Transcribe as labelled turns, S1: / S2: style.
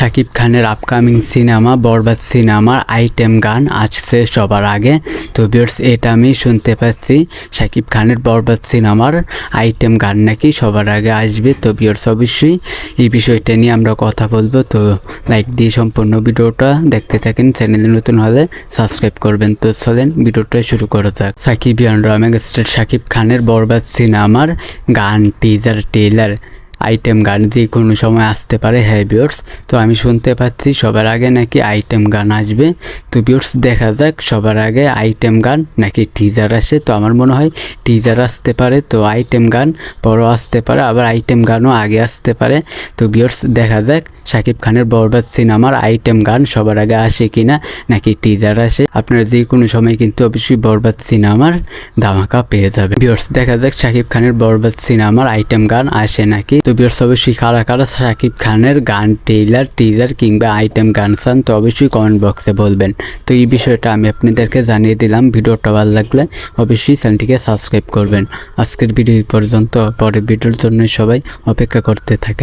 S1: শাকিব খানের upcoming cinema বরবাদ সিনেমার item গান আসছে সবার আগে। তো ভিউয়ার্স, এটা আমি শুনতে পাচ্ছি শাকিব খানের বরবাদ সিনেমার আইটেম গান নাকি সবার আগে আসবে। তো ভিউয়ার্স, অবশ্যই এই বিষয়টা নিয়ে আমরা কথা বলবো। তো লাইক দিয়ে সম্পূর্ণ ভিডিওটা দেখতে থাকেন, চ্যানেলে নতুন হলে সাবস্ক্রাইব করবেন। তো চলেন ভিডিওটা শুরু করা যাক। সাকিবিয়ান মেগাস্টার শাকিব খানের বরবাদ সিনেমার গান, টিজার, ট্রেলার, আইটেম গান যে কোনো সময় আসতে পারে। হ্যাঁ ভিউয়ার্স, তো আমি শুনতে পাচ্ছি সবার আগে নাকি আইটেম গান আসবে। তো ভিউয়ার্স, দেখা যাক সবার আগে আইটেম গান নাকি টিজার আসে। তো আমার মনে হয় টিজার আসতে পারে, তো আইটেম গান পরও আসতে পারে, আবার আইটেম গানও আগে আসতে পারে। তো ভিউয়ার্স, দেখা যাক শাকিব খানের বরবাদ সিনেমার আইটেম গান সবার আগে আসে কিনা নাকি টিজার আসে। আপনারা যে কোনো সময় কিন্তু অবশ্যই বরবাদ সিনেমার ধামাকা পেয়ে যাবে। ভিউয়ার্স, দেখা যাক শাকিব খানের বরবাদ সিনেমার আইটেম গান আসে নাকি। তো ভিউয়ার্স, অবশ্যই কারা কারা শাকিব খানের গান, ট্রেলার, টিজার কিংবা আইটেম গান চান, তো অবশ্যই কমেন্ট বক্সে বলবেন। তো এই বিষয়টা আমি আপনাদেরকে জানিয়ে দিলাম। ভিডিওটা ভালো লাগলে অবশ্যই চ্যানেলটিকে সাবস্ক্রাইব করবেন। আজকের ভিডিও পর্যন্ত, পরের ভিডিওর জন্য সবাই অপেক্ষা করতে থাকেন।